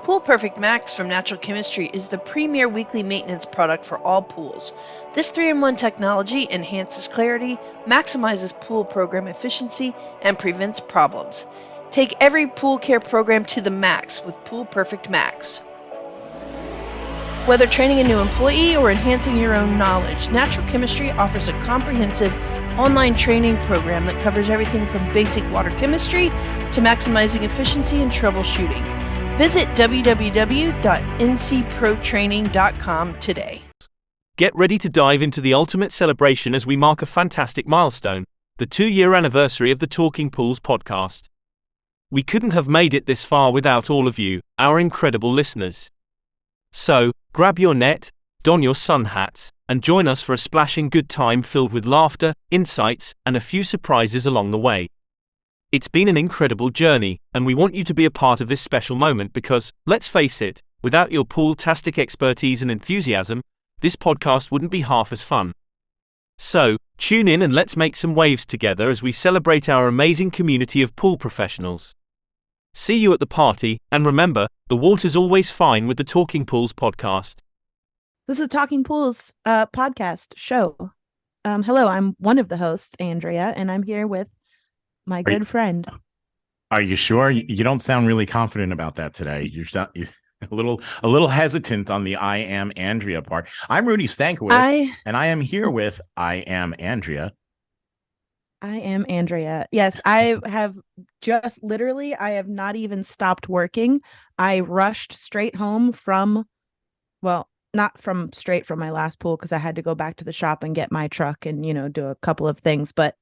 Pool Perfect Max from Natural Chemistry is the premier weekly maintenance product for all pools. This 3-in-1 technology enhances clarity, maximizes pool program efficiency, and prevents problems. Take every pool care program to the max with Pool Perfect Max. Whether training a new employee or enhancing your own knowledge, Natural Chemistry offers a comprehensive online training program that covers everything from basic water chemistry to maximizing efficiency and troubleshooting. Visit www.ncprotraining.com today. Get ready to dive into the ultimate celebration as we mark a fantastic milestone, the 2-year anniversary of the Talking Pools podcast. We couldn't have made it this far without all of you, our incredible listeners. So, grab your net, don your sun hats, and join us for a splashing good time filled with laughter, insights, and a few surprises along the way. It's been an incredible journey, and we want you to be a part of this special moment because, let's face it, without your pool-tastic expertise and enthusiasm, this podcast wouldn't be half as fun. So, tune in and let's make some waves together as we celebrate our amazing community of pool professionals. See you at the party, and remember, the water's always fine with the Talking Pools podcast. This is Talking Pools podcast show. Hello, I'm one of the hosts, Andrea, and I'm here with my good friend. Are you sure? You don't sound really confident about that today. You're a little hesitant on the I am Andrea part. I'm Rudy Stankiewicz, and I am here with I am Andrea. I am Andrea. Yes, I have I have not even stopped working. I rushed straight home not straight from my last pool because I had to go back to the shop and get my truck and, do a couple of things. But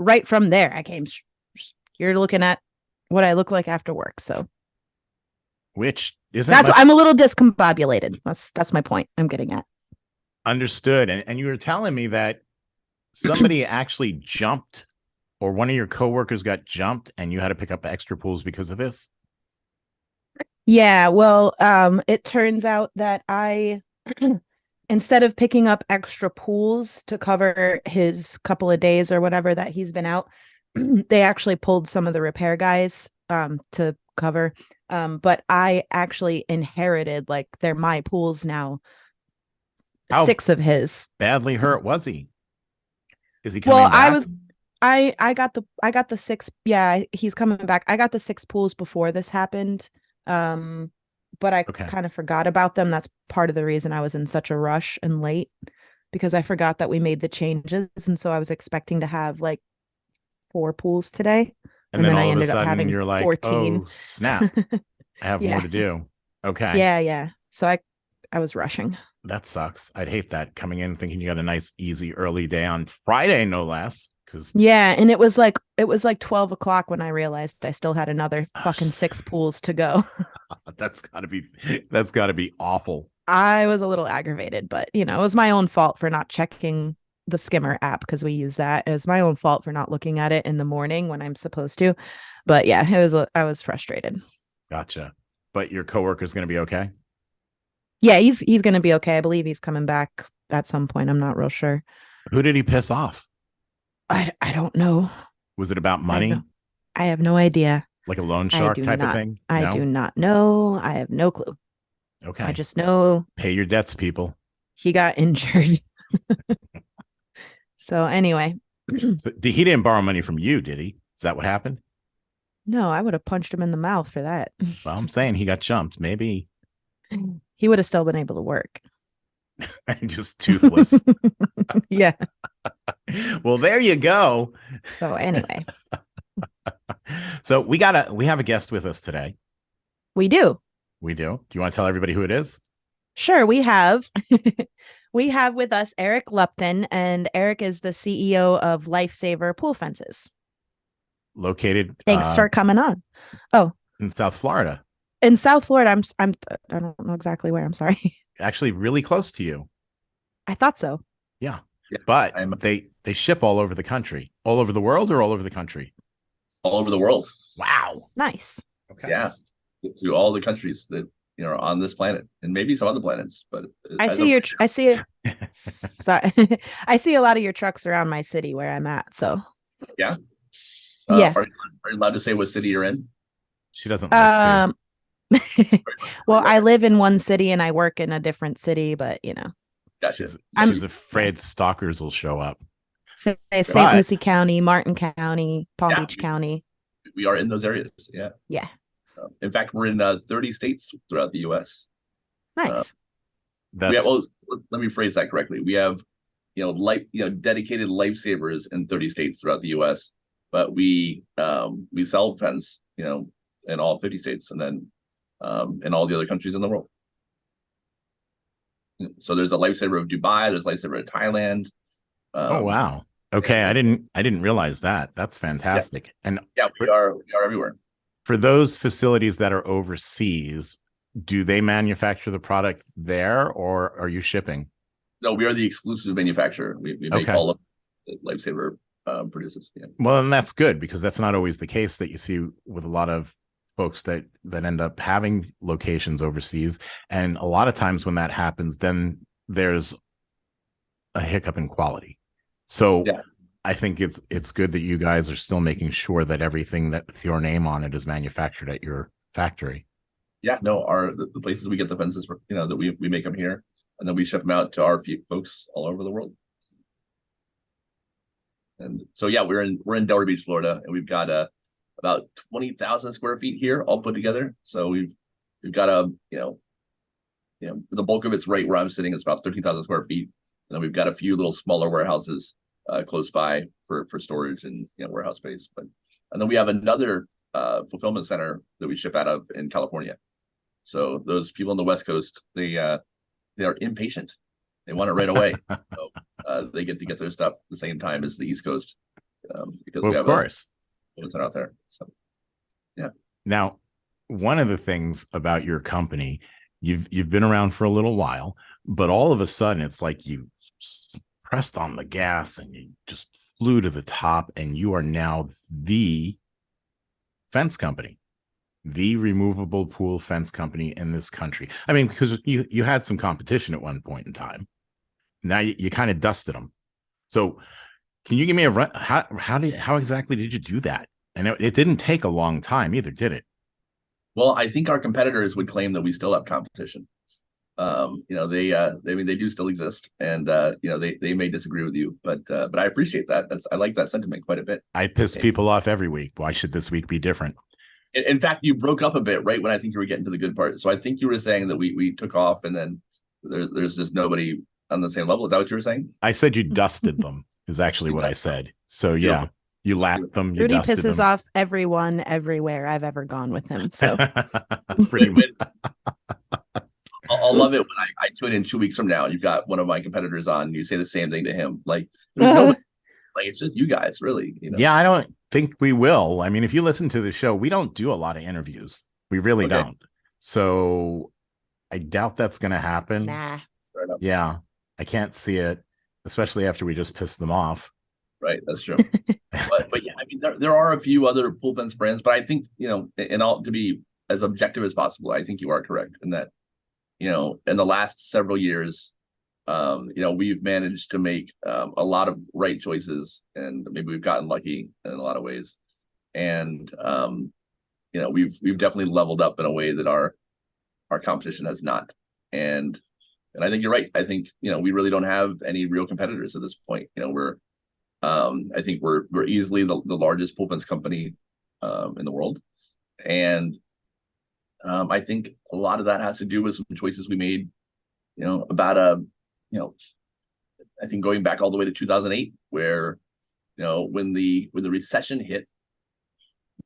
right from there, I came. You're looking at what I look like after work. So, which isn't I'm a little discombobulated. That's my point I'm getting at. Understood. And you were telling me that somebody actually jumped, or one of your coworkers got jumped, and you had to pick up extra pools because of this. Yeah, well, it turns out that I, instead of picking up extra pools to cover his couple of days or whatever that he's been out, they actually pulled some of the repair guys to cover. But I actually inherited, they're my pools now. How 6 of his. Badly hurt was he? Is he coming back? I got the 6. Yeah, he's coming back. I got the 6 pools before this happened. But I kind of forgot about them. That's part of the reason I was in such a rush and late, because I forgot that we made the changes. And so I was expecting to have 4 pools today. And then I all of a ended up sudden having you're like, 14. oh, snap. I have more to do. Okay. Yeah. So I was rushing. That sucks. I'd hate that, coming in thinking you got a nice, easy, early day on Friday, no less. Yeah, and it was like 12 o'clock when I realized I still had another fucking 6 pools to go. That's gotta be awful. I was a little aggravated, but it was my own fault for not checking the skimmer app, because we use that. It was my own fault for not looking at it in the morning when I'm supposed to. But yeah, I was frustrated. Gotcha. But your coworker's gonna be okay? Yeah, he's gonna be okay. I believe he's coming back at some point. I'm not real sure. Who did he piss off? I don't know. Was it about money? I have no idea. Like a loan shark type of thing? I do not know. I have no clue. Okay. I just know. Pay your debts, people. He got injured. So anyway. So he didn't borrow money from you, did he? Is that what happened? No, I would have punched him in the mouth for that. Well, I'm saying he got jumped. Maybe. He would have still been able to work. Just toothless. Yeah. Well, there you go. So anyway. So we have a guest with us today. We do. Do you want to tell everybody who it is? Sure, we have. We have with us Eric Lupton, and Eric is the CEO of Lifesaver Pool Fences. Located. Thanks for coming on. Oh, in South Florida. In South Florida, I don't know exactly where. I'm sorry. Actually, really close to you. I thought so. Yeah. But they ship all over the country. All over the world, or all over the country? All over the world. Wow. Nice. Okay. Yeah. To all the countries that are on this planet, and maybe some other planets. But I see a lot of your trucks around my city where I'm at. So yeah. Yeah. Are you allowed to say what city you're in? She doesn't like to. Well, I live in one city and I work in a different city, but Gotcha. She's afraid stalkers will show up. St. But- Lucie County, Martin County, Palm Yeah. Beach County. We are in those areas. Yeah. Yeah. In fact, we're in 30 states throughout the U.S. Nice. We have, let me phrase that correctly. We have, dedicated lifesavers in 30 states throughout the U.S. But we sell fence, in all 50 states, and then in all the other countries in the world. So there's a lifesaver of Dubai. There's a lifesaver of Thailand. Oh wow. Okay, I didn't realize that. That's fantastic. Yeah. And we are everywhere. For those facilities that are overseas, do they manufacture the product there, or are you shipping? No, we are the exclusive manufacturer. We make all of the lifesaver produces. Yeah. Well, and that's good, because that's not always the case that you see with a lot of folks that end up having locations overseas. And a lot of times when that happens, then there's a hiccup in quality. So yeah. I think it's good that you guys are still making sure that everything that with your name on it is manufactured at your factory. Yeah, no, the places we get the fences for, that we make them here, and then we ship them out to our folks all over the world. And so yeah, we're in Delray Beach, Florida, and we've got about 20,000 square feet here all put together. So we've got the bulk of it's right where I'm sitting. It's about 13,000 square feet, and then we've got a few little smaller warehouses close by for storage and warehouse space. And then we have another fulfillment center that we ship out of in California. So those people on the West Coast, they are impatient. They want it right away. So they get to get their stuff at the same time as the East Coast, because we have a center out there. So yeah. Now, one of the things about your company, you've been around for a little while, but all of a sudden it's like you pressed on the gas and you just flew to the top, and you are now the fence company, the removable pool fence company in this country. I mean, because you had some competition at one point in time. Now you kind of dusted them. So can you give me a run? How exactly did you do that? And it didn't take a long time either, did it? Well, I think our competitors would claim that we still have competition. They do still exist, and they may disagree with you, but I appreciate that. I like that sentiment quite a bit. I piss people off every week. Why should this week be different? In fact, you broke up a bit right when I think you were getting to the good part. So I think you were saying that we took off, and then there's just nobody on the same level. Is that what you were saying? I said you dusted them is actually what I said. So yeah, you lapped them. You Rudy dusted pisses them. off everyone everywhere I've ever gone with him. So pretty much. I'll love it when I tune in 2 weeks from now and you've got one of my competitors on and you say the same thing to him. Like, there's nobody, it's just you guys, really. Yeah, I don't think we will. I mean, if you listen to the show, we don't do a lot of interviews. We really don't. So I doubt that's going to happen. Nah. Yeah, I can't see it, especially after we just pissed them off. Right, that's true. but yeah, I mean, there are a few other pool fence brands, but I think, to be as objective as possible, I think you are correct in that, in the last several years, we've managed to make a lot of right choices, and maybe we've gotten lucky in a lot of ways. And, we've definitely leveled up in a way that our competition has not. And I think you're right. I think, we really don't have any real competitors at this point. I think we're easily the largest pool fence company in the world. And I think a lot of that has to do with some choices we made, I think going back all the way to 2008, where, when the recession hit,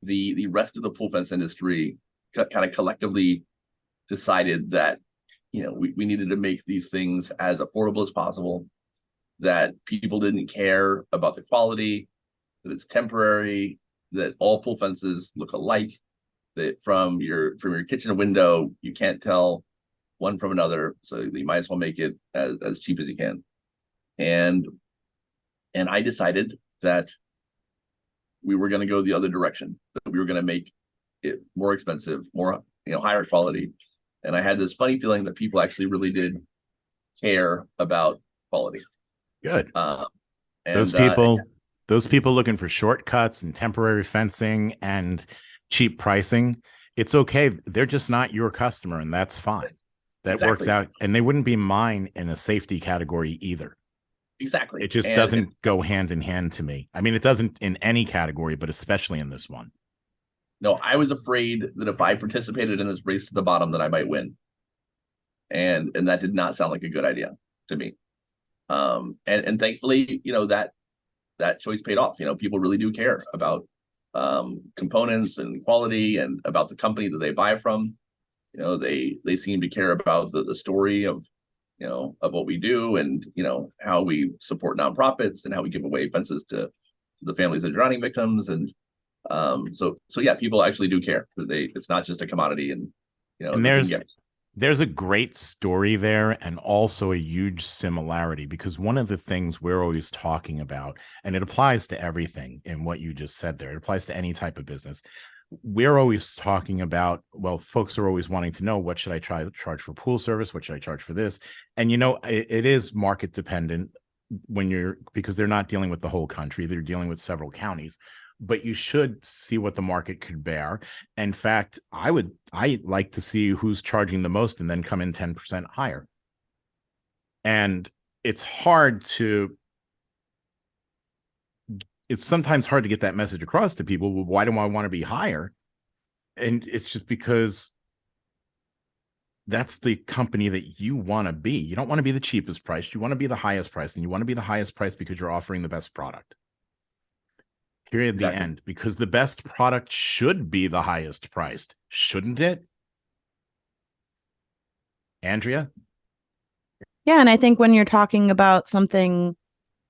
the rest of the pool fence industry kind of collectively decided that, we needed to make these things as affordable as possible, that people didn't care about the quality, that it's temporary, that all pool fences look alike, that from your kitchen window, you can't tell one from another. So you might as well make it as cheap as you can. And I decided that we were going to go the other direction, that we were going to make it more expensive, more, higher quality. And I had this funny feeling that people actually really did care about quality. Good. Those people looking for shortcuts and temporary fencing and cheap pricing, it's okay. They're just not your customer, and that's fine. That works out. And they wouldn't be mine in a safety category either. Exactly. It just doesn't go hand in hand to me. I mean, it doesn't in any category, but especially in this one. No, I was afraid that if I participated in this race to the bottom, that I might win. And that did not sound like a good idea to me. And thankfully, that choice paid off. People really do care about components and quality and about the company that they buy from. They seem to care about the story of what we do, and how we support nonprofits and how we give away fences to the families of drowning victims. And so yeah, people actually do care. It's not just a commodity. And there's a great story there, and also a huge similarity, because one of the things we're always talking about, and it applies to everything in what you just said there, it applies to any type of business. We're always talking about, well, folks are always wanting to know, what should I charge for pool service? What should I charge for this? And it is market dependent because they're not dealing with the whole country, they're dealing with several counties. But you should see what the market could bear. In fact, I like to see who's charging the most and then come in 10% higher. And it's sometimes hard to get that message across to people. Well, why do I want to be higher? And it's just because that's the company that you want to be. You don't want to be the cheapest price. You want to be the highest price, and you want to be the highest price because you're offering the best product. Period. Exactly. The end. Because the best product should be the highest priced, shouldn't it? Andrea? Yeah, and I think when you're talking about something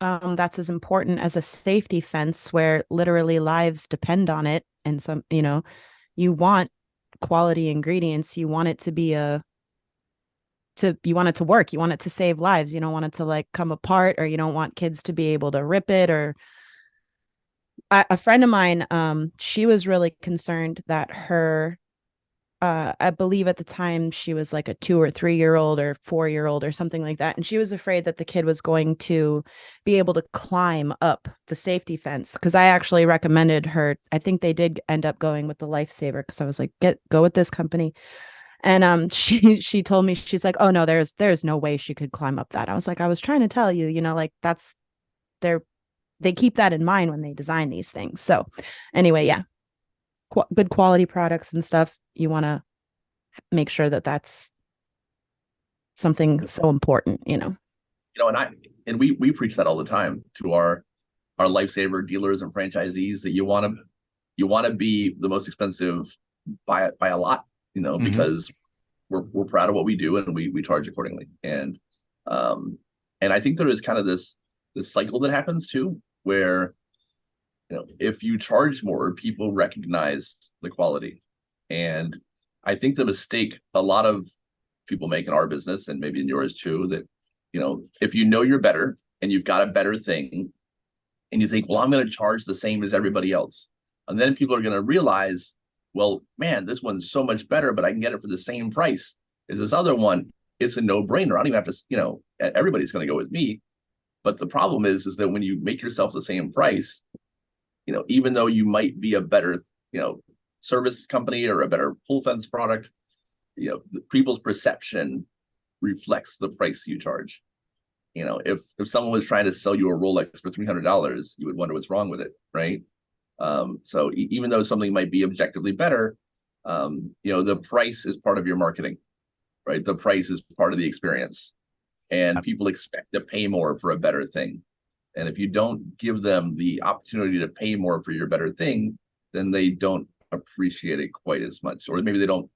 that's as important as a safety fence, where literally lives depend on it, and you want quality ingredients, you want it to be you want it to work, you want it to save lives, you don't want it to come apart, or you don't want kids to be able to rip it. Or a friend of mine, she was really concerned that her, I believe at the time she was like a 2 or 3 year old or 4 year old or something like that. And she was afraid that the kid was going to be able to climb up the safety fence. Cause I actually recommended her. I think they did end up going with the Lifesaver, cause I was like, go with this company. And she told me, she's like, oh no, there's no way she could climb up that. I was like, I was trying to tell you, that's they keep that in mind when they design these things. So anyway, yeah, good quality products and stuff. You want to make sure that that's something so important, And we preach that all the time to our Lifesaver dealers and franchisees, that you want to be the most expensive by a lot, because we're proud of what we do, and we charge accordingly. And I think there is kind of this cycle that happens too, where if you charge more, people recognize the quality. And I think the mistake a lot of people make in our business, and maybe in yours too, that if you're better and you've got a better thing, and you think, well, I'm going to charge the same as everybody else, and then people are going to realize, well, man, this one's so much better, but I can get it for the same price as this other one. It's a no-brainer. I don't even have to, everybody's going to go with me. But the problem is that when you make yourself the same price, even though you might be a better, service company or a better pool fence product, people's perception reflects the price you charge. If someone was trying to sell you a Rolex for $300, you would wonder what's wrong with it, right? So even though something might be objectively better, the price is part of your marketing, right? The price is part of the experience. And people expect to pay more for a better thing. And if you don't give them the opportunity to pay more for your better thing, then they don't appreciate it quite as much, or maybe they don't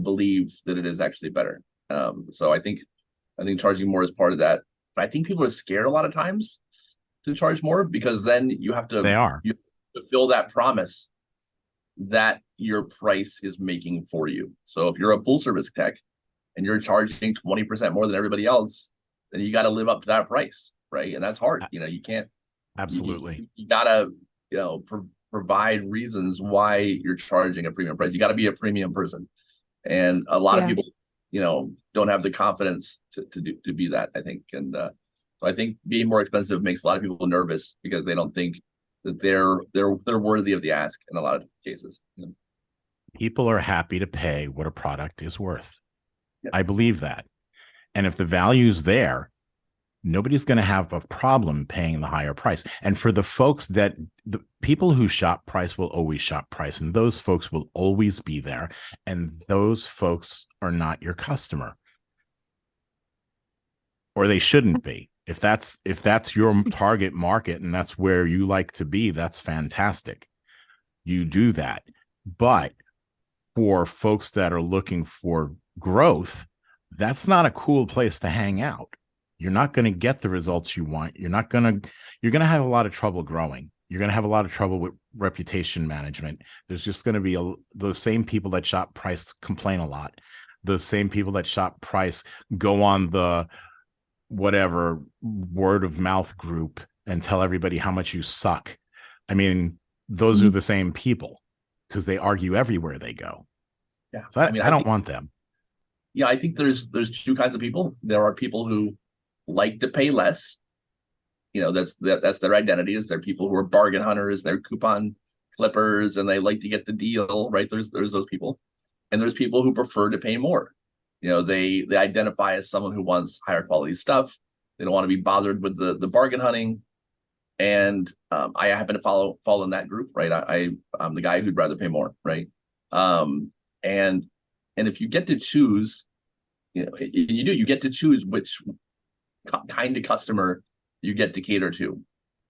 believe that it is actually better. So I think charging more is part of that. But I think people are scared a lot of times to charge more, because then you have to fulfill that promise that your price is making for you. So if you're a pool service tech and you're charging 20% more than everybody else, then you got to live up to that price, right? And that's hard. You can't. Absolutely. You got to, provide reasons why you're charging a premium price. You got to be a premium person, and a lot of people, don't have the confidence to be that, I think. And so I think being more expensive makes a lot of people nervous, because they don't think that they're worthy of the ask in a lot of cases. People are happy to pay what a product is worth. Yep. I believe that. And if the value's there, nobody's going to have a problem paying the higher price. And for the folks the people who shop price will always shop price, and those folks will always be there. And those folks are not your customer, or they shouldn't be. If that's your target market and that's where you like to be, that's fantastic. You do that. But for folks that are looking for growth, that's not a cool place to hang out. You're not going to get the results you want. You're going to have a lot of trouble growing. You're going to have a lot of trouble with reputation management. There's just going to be those same people that shop price complain a lot. Those same people that shop price go on the whatever word of mouth group and tell everybody how much you suck. I mean, those are the same people because they argue everywhere they go. Yeah. So I don't want them. Yeah, I think there's two kinds of people. There are people who like to pay less. That's their identity, is they're people who are bargain hunters, they're coupon clippers, and they like to get the deal, right? There's those people. And there's people who prefer to pay more. They identify as someone who wants higher quality stuff. They don't want to be bothered with the bargain hunting. And I happen to fall in that group, right? I'm the guy who'd rather pay more, right? And if you get to choose, you get to choose which kind of customer you get to cater to.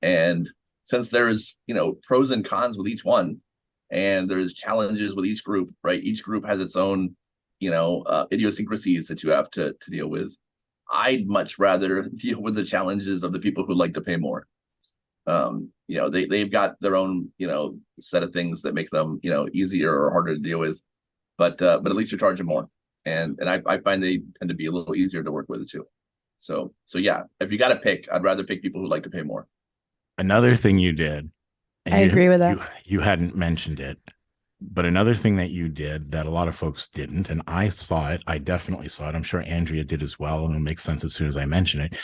And since there's pros and cons with each one, and there's challenges with each group, right? Each group has its own idiosyncrasies that you have to deal with. I'd much rather deal with the challenges of the people who like to pay more. They've got their own set of things that make them easier or harder to deal with, but at least you're charging more, and I find they tend to be a little easier to work with too. So yeah, if you got to pick, I'd rather pick people who like to pay more. Another thing you did, and I agree with that. You hadn't mentioned it, but another thing that you did that a lot of folks didn't, and I saw it, I definitely saw it. I'm sure Andrea did as well, and it'll make sense as soon as I mention it.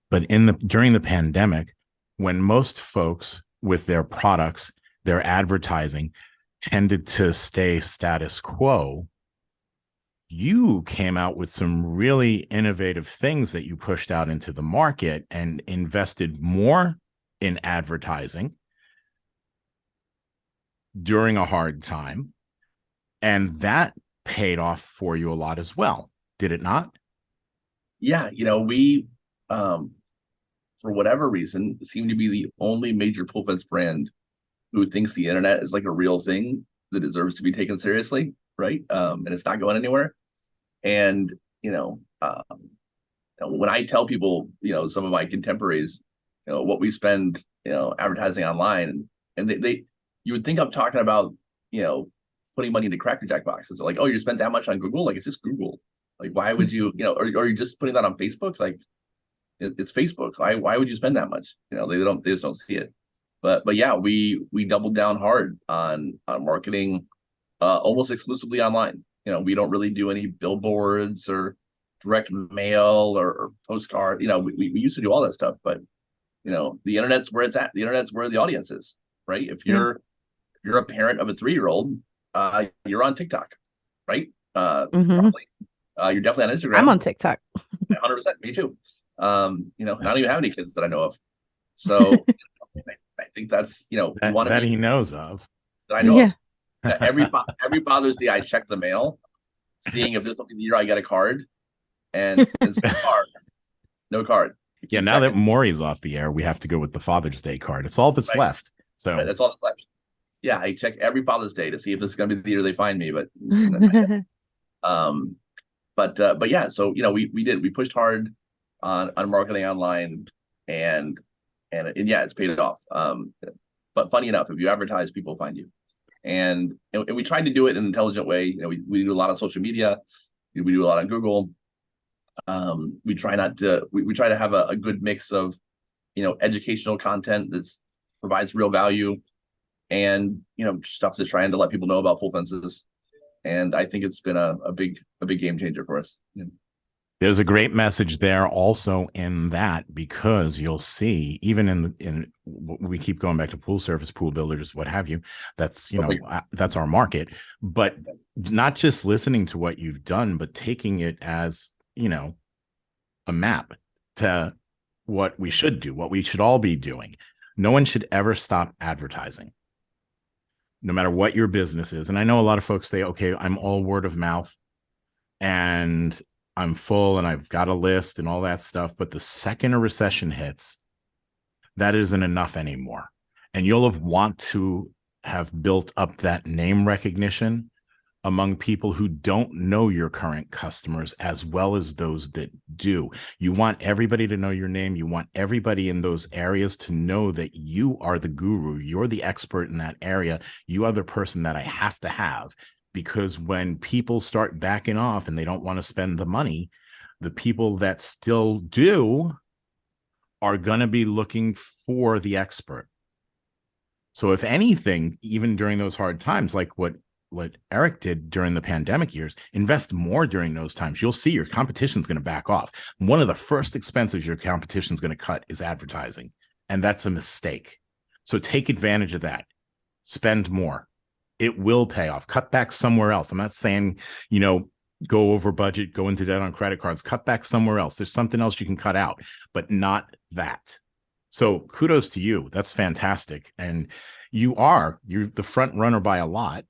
But during the pandemic, when most folks with their products, their advertising tended to stay status quo, you came out with some really innovative things that you pushed out into the market and invested more in advertising during a hard time. And that paid off for you a lot as well. Did it not? Yeah. We, for whatever reason, seem to be the only major pool fence brand who thinks the internet is like a real thing that deserves to be taken seriously. Right. And it's not going anywhere. And, when I tell people, some of my contemporaries, what we spend, advertising online, and you would think I'm talking about, putting money into Cracker Jack boxes. They're like, oh, you spent that much on Google? Like, it's just Google. Like, why would you, or you're just putting that on Facebook? Like, it's Facebook. Why would you spend that much? They just don't see it. But yeah, we doubled down hard on marketing, almost exclusively online. We don't really do any billboards or direct mail or postcard. We used to do all that stuff, but the internet's where it's at. The internet's where the audience is, right? If you're a parent of a 3-year-old, you're on TikTok, right? Probably. You're definitely on Instagram. I'm on TikTok. 100%. Me too. I don't even have any kids that I know of. So I think that's that he knows of. That I know of. Every Father's Day, I check the mail, seeing if there's something the year I get a card, and it's no card. Yeah, now that Maury's off the air, we have to go with the Father's Day card. It's all that's left. So that's all that's left. Yeah, I check every Father's Day to see if this is going to be the year they find me. But but yeah, so we pushed hard on marketing online, and yeah, it's paid it off. But funny enough, if you advertise, people find you. And we tried to do it in an intelligent way. We do a lot of social media. We do a lot on Google. We try to have a good mix of, educational content that provides real value, and stuff that's trying to let people know about pool fences. And I think it's been a big game changer for us. Yeah. There's a great message there also in that, because you'll see, even in we keep going back to pool service, pool builders, what have you. That's, that's our market. But not just listening to what you've done, but taking it as, a map to what we should do, what we should all be doing. No one should ever stop advertising, no matter what your business is. And I know a lot of folks say, okay, I'm all word of mouth and I'm full and I've got a list and all that stuff. But the second a recession hits, that isn't enough anymore. And you'll want to have built up that name recognition among people who don't know your current customers as well as those that do. You want everybody to know your name. You want everybody in those areas to know that you are the guru. You're the expert in that area. You are the person that I have to have. Because when people start backing off and they don't want to spend the money, the people that still do are going to be looking for the expert. So if anything, even during those hard times, like what Eric did during the pandemic years, invest more during those times. You'll see your competition is going to back off. One of the first expenses your competition is going to cut is advertising. And that's a mistake. So take advantage of that. Spend more. It will pay off. Cut back somewhere else. I'm not saying, go over budget, go into debt on credit cards, cut back somewhere else. There's something else you can cut out, but not that. So kudos to you. That's fantastic. And you're the front runner by a lot.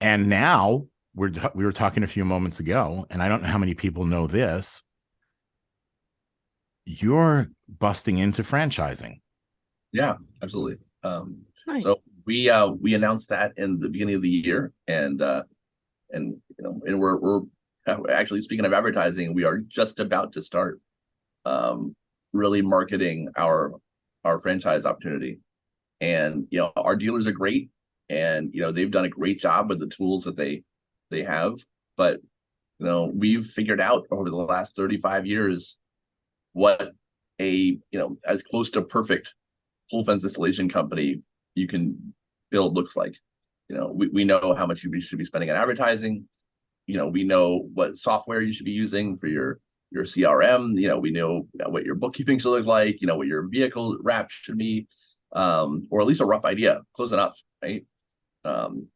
And now we were talking a few moments ago, and I don't know how many people know this. You're busting into franchising. Yeah, absolutely. Nice. So we announced that in the beginning of the year, and we're actually, speaking of advertising, we are just about to start really marketing our franchise opportunity. And our dealers are great, and they've done a great job with the tools that they have. But we've figured out over the last 35 years what a as close to perfect pool fence installation company you can build looks like. We know how much you should be spending on advertising. We know what software you should be using for your CRM. We know what your bookkeeping should look like. What your vehicle wrap should be, or at least a rough idea, close enough, right?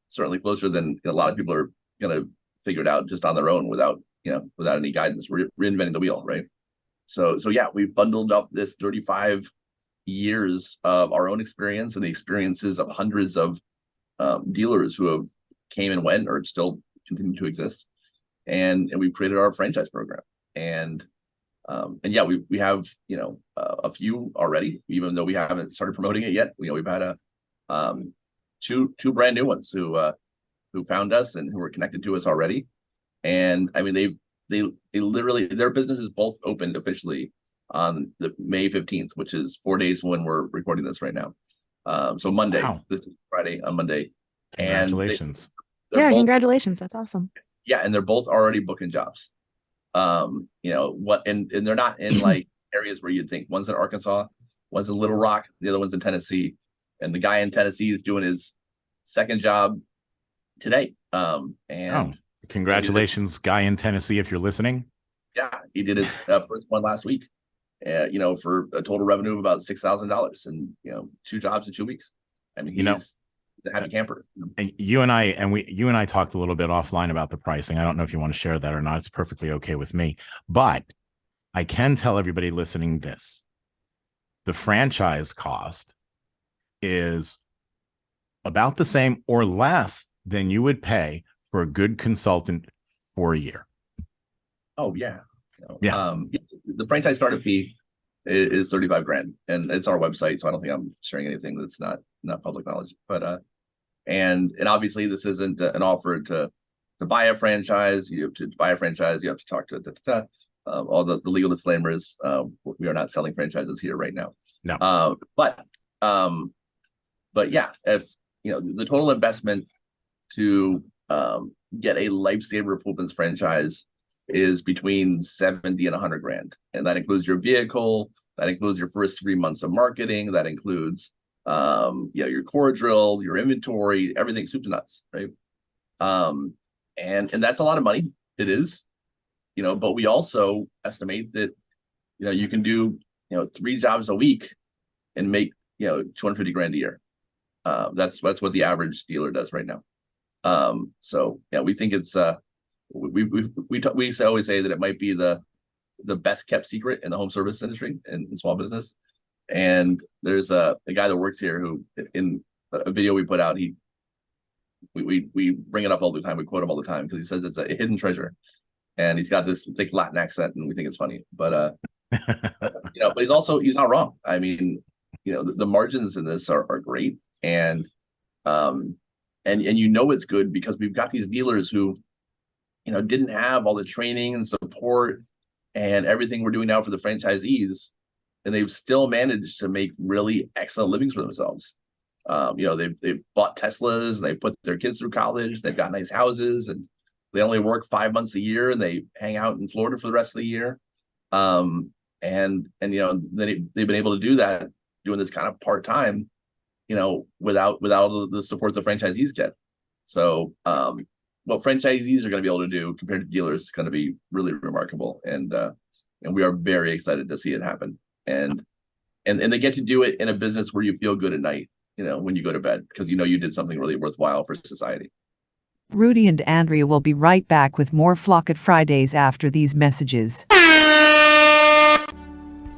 Certainly closer than a lot of people are going to figure it out just on their own without any guidance. We're reinventing the wheel, right? So yeah, we've bundled up this 35 years of our own experience and the experiences of hundreds of dealers who have came and went or still continue to exist, and we've created our franchise program. And yeah, we have a few already, even though we haven't started promoting it yet. We've had two brand new ones who found us and who were connected to us already. And I mean, they literally, their businesses both opened officially on the May 15th, which is 4 days when we're recording this right now. So Monday. Wow. This is Friday on Monday. Congratulations. Congratulations. That's awesome. Yeah, and they're both already booking jobs. And they're not in like areas where you'd think. One's in Arkansas, one's in Little Rock, the other one's in Tennessee. And the guy in Tennessee is doing his second job today. Congratulations, guy in Tennessee, if you're listening. Yeah, he did his first one last week. For a total revenue of about $6,000, and 2 jobs in 2 weeks. I mean, he's a happy camper. And you and I talked a little bit offline about the pricing. I don't know if you want to share that or not. It's perfectly okay with me. But I can tell everybody listening this: the franchise cost is about the same or less than you would pay for a good consultant for a year. Oh yeah. The franchise startup fee is $35,000, and it's our website, so I don't think I'm sharing anything that's not public knowledge. But and obviously this isn't an offer to buy a franchise. To buy a franchise, you have to talk to all the legal disclaimers. We are not selling franchises here right now. No. But yeah, if the total investment to get a lifesaver pool fence franchise is between 70 and 100 grand. And that includes your vehicle, that includes your first 3 months of marketing, that includes your core drill, your inventory, everything soup to nuts, right? And that's a lot of money. It is. but we also estimate that, you can do, 3 jobs a week and make, 250 grand a year. That's what the average dealer does right now. So yeah, we think it's we always say that it might be the best kept secret in the home service industry and in small business. And there's a guy that works here who, in a video we put out, we bring it up all the time. We quote him all the time because he says it's a hidden treasure, and he's got this thick Latin accent, and we think it's funny. But but he's not wrong. I mean, the margins in this are great, and it's good because we've got these dealers who, didn't have all the training and support and everything we're doing now for the franchisees, and they've still managed to make really excellent livings for themselves. They've bought Teslas, and they put their kids through college. They've got nice houses, and they only work 5 months a year, and they hang out in Florida for the rest of the year. They've been able to do that, doing this kind of part-time, without the support the franchisees get. So what franchisees are going to be able to do compared to dealers is going to be really remarkable, and we are very excited to see it happen. And they get to do it in a business where you feel good at night, when you go to bed, because you did something really worthwhile for society. Rudy and Andrea will be right back with more Flock It Fridays after these messages.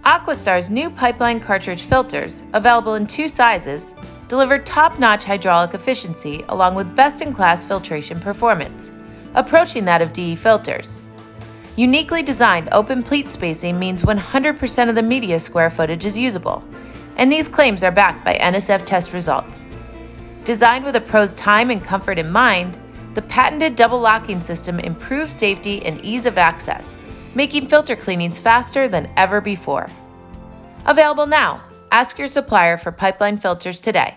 Aquastar's new pipeline cartridge filters, available in 2 sizes, deliver top-notch hydraulic efficiency along with best-in-class filtration performance, approaching that of DE filters. Uniquely designed open pleat spacing means 100% of the media square footage is usable, and these claims are backed by NSF test results. Designed with a pro's time and comfort in mind, the patented double locking system improves safety and ease of access, making filter cleanings faster than ever before. Available now. Ask your supplier for pipeline filters today.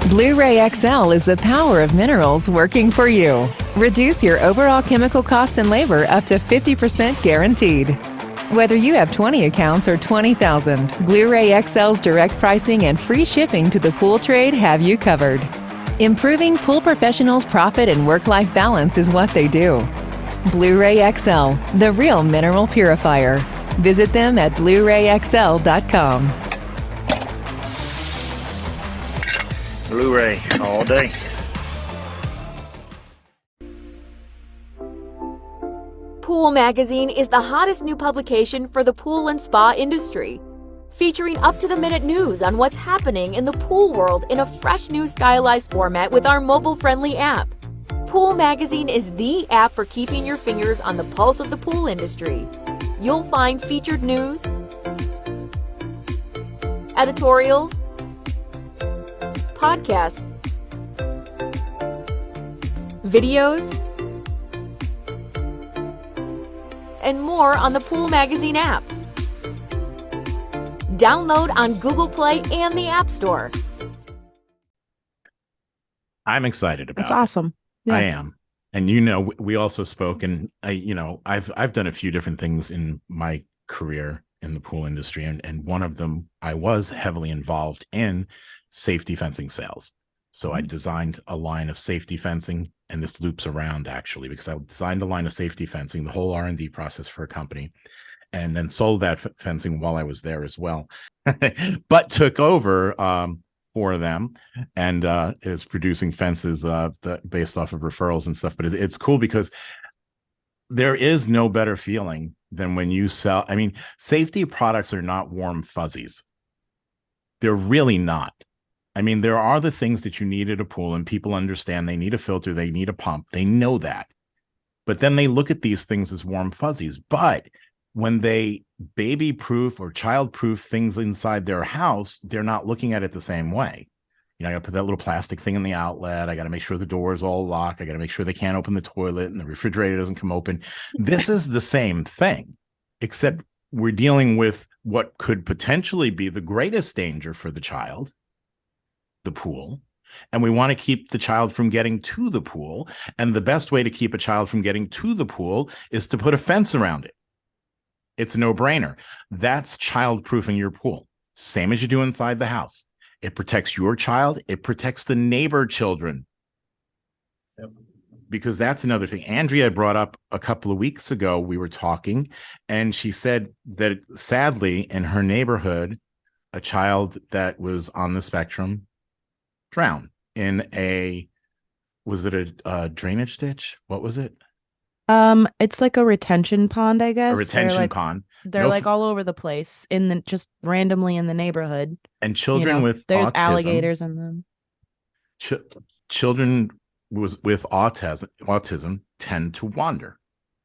Blu-ray XL is the power of minerals working for you. Reduce your overall chemical costs and labor up to 50% guaranteed. Whether you have 20 accounts or 20,000, Blu-ray XL's direct pricing and free shipping to the pool trade have you covered. Improving pool professionals' profit and work-life balance is what they do. Blu-ray XL, the real mineral purifier. Visit them at BluRayXL.com. Blu-ray all day. Pool Magazine is the hottest new publication for the pool and spa industry, featuring up-to-the-minute news on what's happening in the pool world in a fresh new stylized format with our mobile-friendly app. Pool Magazine is the app for keeping your fingers on the pulse of the pool industry. You'll find featured news, editorials, podcasts, videos, and more on the Pool Magazine app. Download on Google Play and the App Store. I'm excited about That's it. awesome. Yeah. I am. And we also spoke, and I've done a few different things in my career in the pool industry, and one of them I was heavily involved in safety fencing sales. So I designed a line of safety fencing, and this loops around actually, because I designed a line of safety fencing, the whole R&D process for a company, and then sold that fencing while I was there as well, but took over for them and is producing fences based off of referrals and stuff. But it's cool because there is no better feeling than when you sell. I mean, safety products are not warm fuzzies. They're really not. I mean, there are the things that you need at a pool, and people understand they need a filter, they need a pump. They know that. But then they look at these things as warm fuzzies. But when they baby-proof or child-proof things inside their house, they're not looking at it the same way. I got to put that little plastic thing in the outlet. I got to make sure the door is all locked. I got to make sure they can't open the toilet and the refrigerator doesn't come open. This is the same thing, except we're dealing with what could potentially be the greatest danger for the child, the pool, and we want to keep the child from getting to the pool. And the best way to keep a child from getting to the pool is to put a fence around it. It's a no-brainer. That's child-proofing your pool. Same as you do inside the house. It protects your child. It protects the neighbor children. Yep. because that's another thing. Andrea brought up a couple of weeks ago, we were talking, and she said that sadly in her neighborhood, a child that was on the spectrum drowned in was it a drainage ditch? What was it? It's like a retention pond, I guess. A retention pond. They're like all over the place just randomly in the neighborhood. And children with there's autism, alligators in them. Children with autism tend to wander.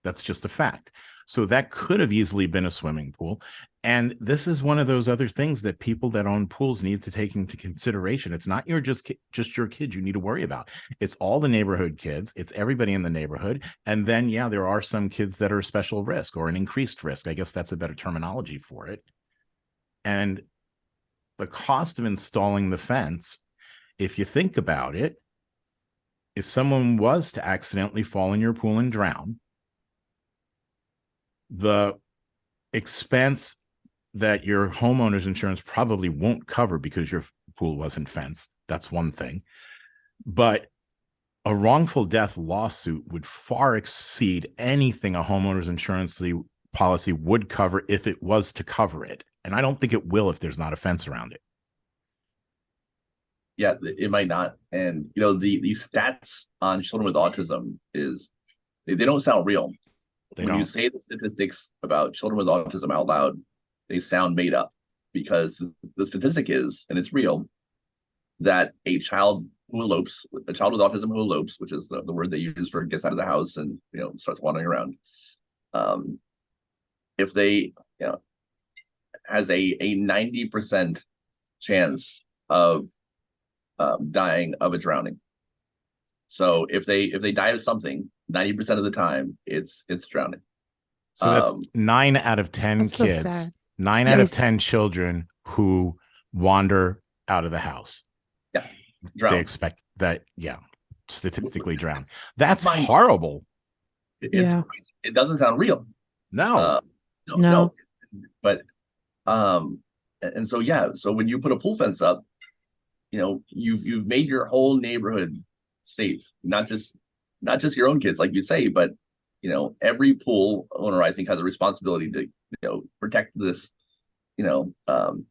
That's just a fact. So that could have easily been a swimming pool. And this is one of those other things that people that own pools need to take into consideration. It's not just your kids you need to worry about. It's all the neighborhood kids. It's everybody in the neighborhood. And then, yeah, there are some kids that are special risk or an increased risk. I guess that's a better terminology for it. And the cost of installing the fence, if you think about it, if someone was to accidentally fall in your pool and drown, the expense that your homeowner's insurance probably won't cover because your pool wasn't fenced. That's one thing. But a wrongful death lawsuit would far exceed anything a homeowner's insurance policy would cover if it was to cover it. And I don't think it will if there's not a fence around it. Yeah, it might not. And, the stats on children with autism they don't sound real. When you say the statistics about children with autism out loud, they sound made up, because the statistic is, and it's real, that a child with autism who elopes, which is the word they use for gets out of the house and starts wandering around, if they has a 90% chance of dying of a drowning. So if they die of something, 90% of the time it's drowning. So that's 9 out of 10 kids. So sad. 9 out of 10 children who wander out of the house. Yeah. Drown. They expect that, statistically drown. That's horrible. It doesn't sound real. No. No. But and so so when you put a pool fence up, you've made your whole neighborhood safe, not just your own kids, like you say, but every pool owner, I think, has a responsibility to protect this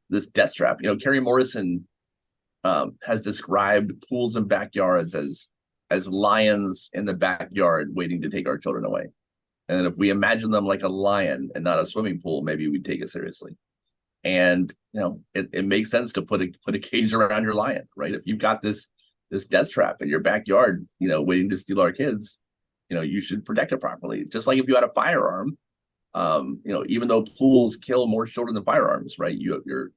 this death trap. Carrie Morrison has described pools and backyards as lions in the backyard waiting to take our children away. And if we imagine them like a lion and not a swimming pool, maybe we'd take it seriously. And it makes sense to put a cage around your lion, right? If you've got this death trap in your backyard, waiting to steal our kids, you should protect it properly. Just like if you had a firearm, even though pools kill more children than firearms, right? Your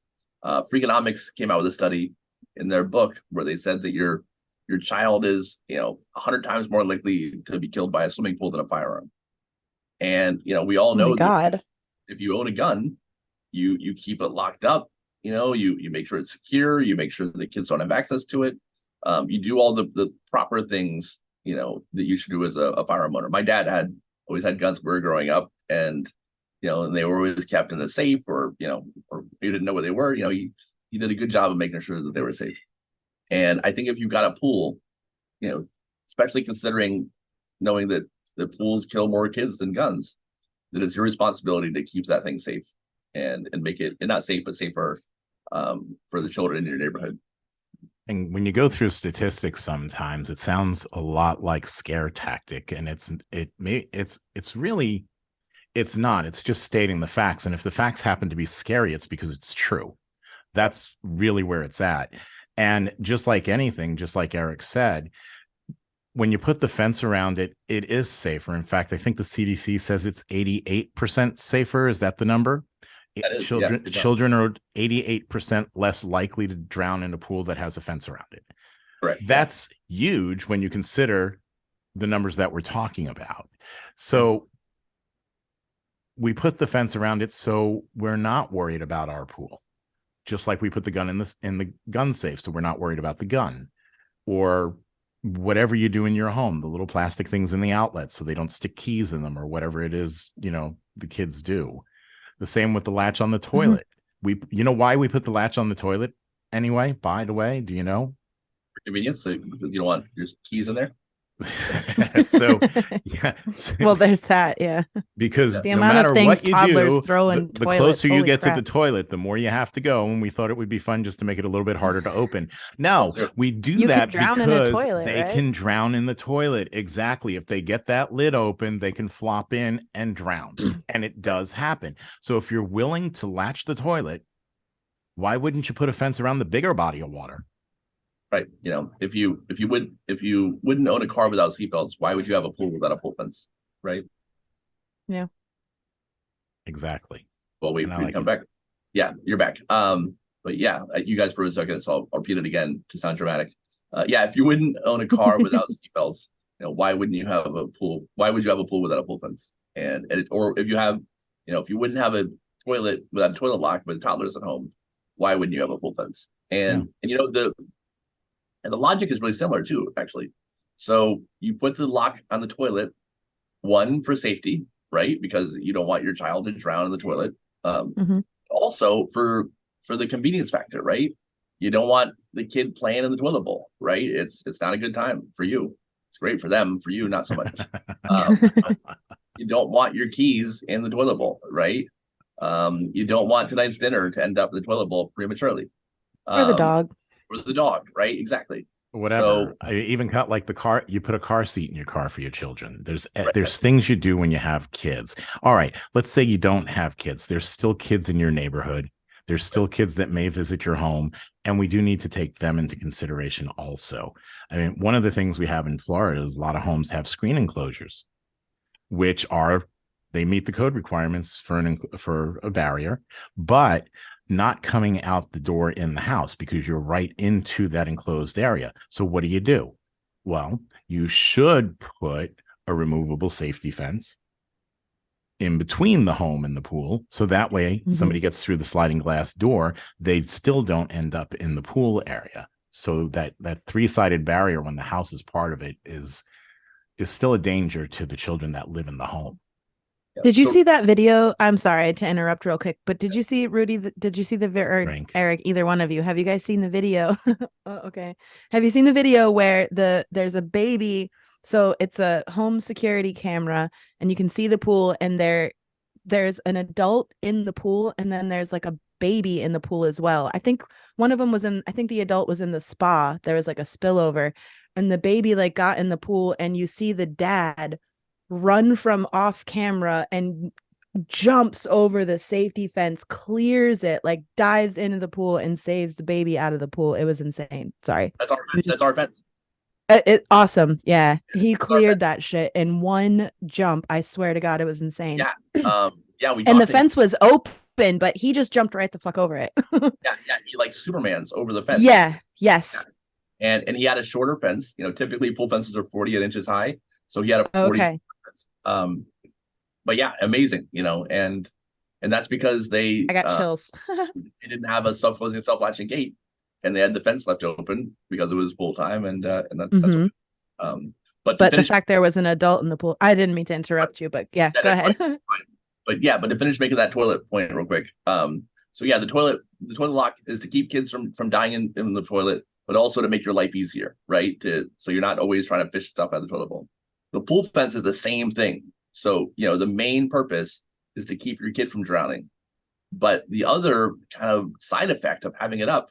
Freakonomics came out with a study in their book where they said that your child is 100 times more likely to be killed by a swimming pool than a firearm. And we all know that if you own a gun, you keep it locked up. You make sure it's secure. You make sure the kids don't have access to it. You do all the proper things that you should do as a firearm owner. My dad always had guns when we were growing up, and and they were always kept in the safe, or you didn't know where they were. He did a good job of making sure that they were safe. And I think if you've got a pool, especially considering knowing that the pools kill more kids than guns, that it's your responsibility to keep that thing safe and make it, and not safe, but safer for the children in your neighborhood. And when you go through statistics, sometimes it sounds a lot like scare tactic, and it's not. It's just stating the facts. And if the facts happen to be scary, it's because it's true. That's really where it's at. And just like anything, just like Eric said, when you put the fence around it, it is safer. In fact, I think the CDC says it's 88% safer. Is that the number? Children are 88% less likely to drown in a pool that has a fence around it. Correct. That's huge when you consider the numbers that we're talking about. So we put the fence around it so we're not worried about our pool. Just like we put the gun in the gun safe, so we're not worried about the gun. Or whatever you do in your home, the little plastic things in the outlets so they don't stick keys in them, or whatever it is, the kids do. The same with the latch on the toilet. Mm-hmm. Why we put the latch on the toilet anyway, by the way? Do you know? For convenience, so you don't want your keys in there? So, yeah. Well, there's that, yeah. Because The no amount matter of things what you toddlers do, throw in the toilets, closer you holy get crap. to the toilet, the more you have to go. And we thought it would be fun just to make it a little bit harder to open. No, we do You that can drown in a because toilet, they right? can drown in the toilet. Exactly. If they get that lid open, they can flop in and drown. And it does happen. So if you're willing to latch the toilet, why wouldn't you put a fence around the bigger body of water? Right. You know, if you wouldn't own a car without seatbelts, why would you have a pool without a pool fence? Right. Yeah. Exactly. Well, we come back. Yeah, you're back. But yeah, you guys for a second, so I'll repeat it again to sound dramatic. Yeah, if you wouldn't own a car without seatbelts, you know, why wouldn't you have a pool? Why would you have a pool without a pool fence? Or if you have, you know, if you wouldn't have a toilet without a toilet lock with toddlers at home, why wouldn't you have a pool fence? And you know, the logic is really similar too, actually. So you put the lock on the toilet, one, for safety, right? Because you don't want your child to drown in the toilet. Also for the convenience factor, right? You don't want the kid playing in the toilet bowl, right? It's not a good time for you. It's great for them, for you, not so much. You don't want your keys in the toilet bowl, right? You don't want tonight's dinner to end up in the toilet bowl prematurely. Or the dog. Or the dog, right? Exactly. Whatever. So, I even got like the car, you put a car seat in your car for your children. There's things you do when you have kids. All right, let's say you don't have kids. There's still kids in your neighborhood. There's still kids that may visit your home, and we do need to take them into consideration also. I mean, one of the things we have in Florida is a lot of homes have screen enclosures, which they meet the code requirements for a barrier, but not coming out the door in the house because you're right into that enclosed area. So what do? Well, you should put a removable safety fence in between the home and the pool. So that way somebody gets through the sliding glass door, they still don't end up in the pool area. So that three-sided barrier when the house is part of it is still a danger to the children that live in the home. Did you see that video? I'm sorry to interrupt real quick, but did you see Rudy? Did you see Eric? Either one of you? Have you guys seen the video? Oh, okay. Have you seen the video where there's a baby? So it's a home security camera, and you can see the pool, and there's an adult in the pool, and then there's like a baby in the pool as well. I think one of them I think the adult was in the spa. There was like a spillover, and the baby like got in the pool, and you see the dad run from off camera and jumps over the safety fence, clears it, like dives into the pool and saves the baby out of the pool. It was insane. Sorry. That's our fence. Awesome. Yeah. He cleared that shit in one jump. I swear to God, it was insane. Yeah. Yeah. And the fence was open, but he just jumped right the fuck over it. Yeah. He like Superman's over the fence. Yeah. Yes. Yeah. And he had a shorter fence. You know, typically pool fences are 48 inches high. So he had a 40 fence. But yeah, amazing, you know, and that's because I got chills. They didn't have a self-closing, self-latching gate, and they had the fence left open because it was pool time, and that's what, but the fact there was an adult in the pool, I didn't mean to interrupt you, but yeah, go ahead. But to finish making that toilet point real quick, so yeah, the toilet lock is to keep kids from dying in the toilet, but also to make your life easier, right? So you're not always trying to fish stuff out of the toilet bowl. The pool fence is the same thing. So, you know, the main purpose is to keep your kid from drowning. But the other kind of side effect of having it up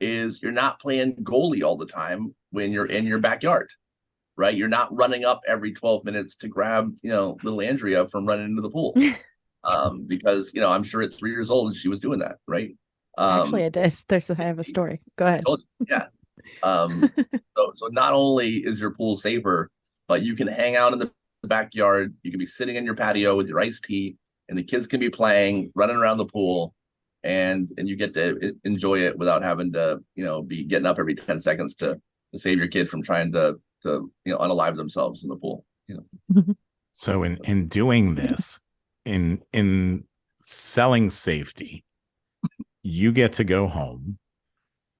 is you're not playing goalie all the time when you're in your backyard, right? You're not running up every 12 minutes to grab, you know, little Andrea from running into the pool. Because, you know, I'm sure at 3 years old, she was doing that, right? Actually, I did. I have a story. Go ahead. Yeah. So not only is your pool safer, but you can hang out in the backyard. You can be sitting in your patio with your iced tea, and the kids can be playing, running around the pool, and you get to enjoy it without having to, you know, be getting up every 10 seconds to save your kid from trying to you know, unalive themselves in the pool. You know. So in doing this, in selling safety, you get to go home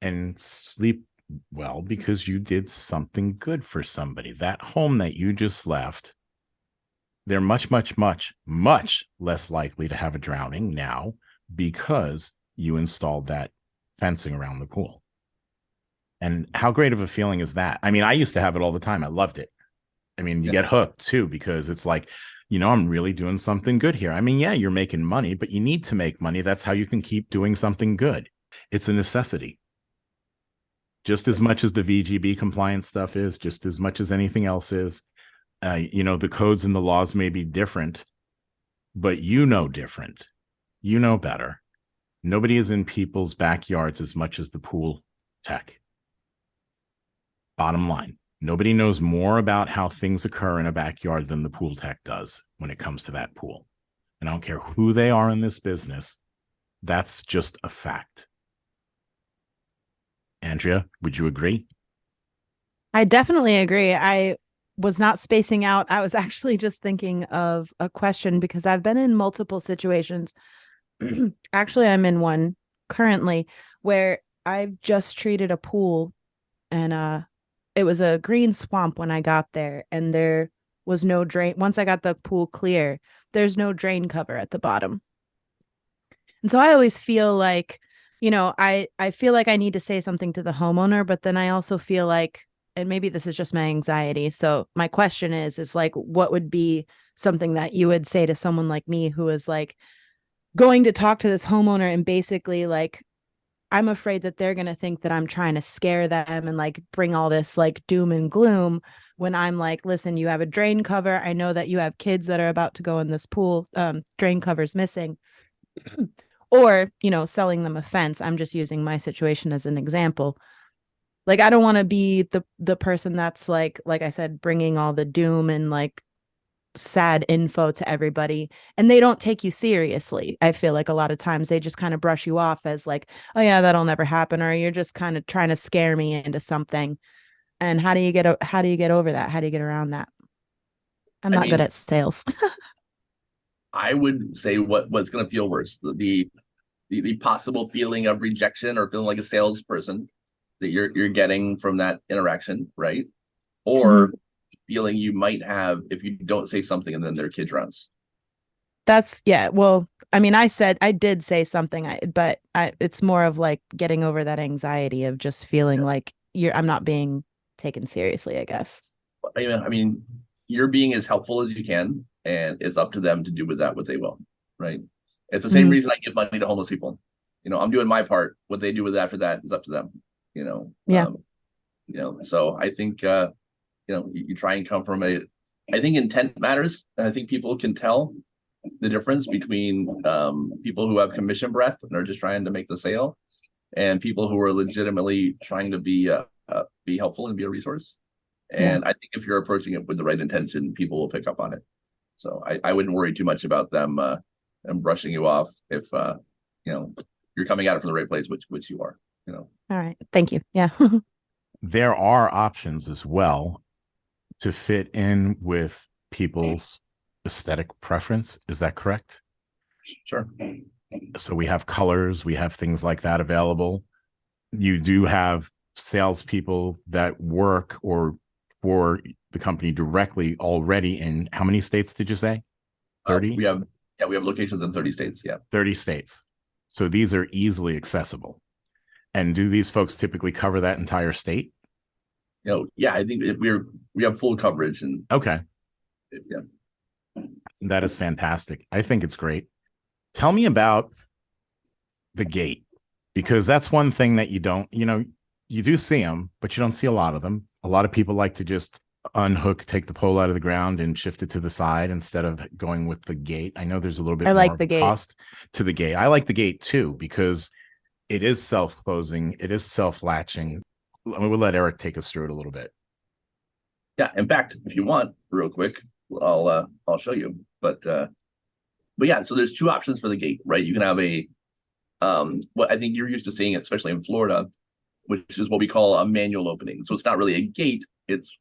and sleep well because you did something good for somebody. That home that you just left, they're much, much, much, much less likely to have a drowning now because you installed that fencing around the pool. And how great of a feeling is that? I mean, I used to have it all the time. I loved it. I mean, you get hooked too, because it's like, I'm really doing something good here. I mean, yeah, you're making money, but you need to make money. That's how you can keep doing something good. It's a necessity. Just as much as the VGB compliance stuff is, just as much as anything else is. The codes and the laws may be different, but different. You know better. Nobody is in people's backyards as much as the pool tech. Bottom line, nobody knows more about how things occur in a backyard than the pool tech does when it comes to that pool. And I don't care who they are in this business. That's just a fact. Andrea, would you agree? I definitely agree. I was not spacing out. I was actually just thinking of a question because I've been in multiple situations. Actually, I'm in one currently where I've just treated a pool, and it was a green swamp when I got there, and there was no drain. Once I got the pool clear, there's no drain cover at the bottom. And so I always feel like, I feel like I need to say something to the homeowner, but then I also feel like, and maybe this is just my anxiety. So my question is like, what would be something that you would say to someone like me who is like going to talk to this homeowner and basically like, I'm afraid that they're going to think that I'm trying to scare them and like bring all this like doom and gloom when I'm like, listen, you have a drain cover. I know that you have kids that are about to go in this pool. Drain cover's missing. Or, selling them a fence. I'm just using my situation as an example. Like, I don't want to be the person that's like I said, bringing all the doom and like sad info to everybody, and they don't take you seriously. I feel like a lot of times they just kind of brush you off as like, oh yeah, that'll never happen, or you're just kind of trying to scare me into something. And how do you get over that? How do you get around that? I'm not good at sales. I would say what's going to feel worse, the possible feeling of rejection or feeling like a salesperson that you're getting from that interaction, right? Or feeling you might have if you don't say something and then their kid runs. That's well, I mean, I did say something, but it's more of like getting over that anxiety of just feeling like I'm not being taken seriously, I guess. I mean, you're being as helpful as you can, and it's up to them to do with that what they will, right? It's the same reason I give money to homeless people. I'm doing my part. What they do with after that is up to them. Yeah. So I think you try and come from I think intent matters. And I think people can tell the difference between people who have commission breath and are just trying to make the sale, and people who are legitimately trying to be helpful and be a resource. And I think if you're approaching it with the right intention, people will pick up on it. So I wouldn't worry too much about them and brushing you off if you're coming at it from the right place, which you are. All right, thank you. Yeah. There are options as well to fit in with people's aesthetic preference. Is that correct? Sure. So we have colors, we have things like that available. You do have salespeople that work or for the company directly already in how many states did you say? 30? We have locations in 30 states. Yeah. 30 states. So these are easily accessible. And do these folks typically cover that entire state? Yeah, I think we have full coverage. And okay. Yeah. That is fantastic. I think it's great. Tell me about the gate, because that's one thing that you don't, you do see them, but you don't see a lot of them. A lot of people like to just unhook, take the pole out of the ground and shift it to the side instead of going with the gate. I know there's a little bit more cost to the gate. I like the gate too, because it is self-closing. It is self-latching. We'll let Eric take us through it a little bit. Yeah. In fact, if you want, real quick, I'll show you. But yeah, so there's two options for the gate, right? You can have what I think you're used to seeing, especially in Florida, which is what we call a manual opening. So it's not really a gate. It's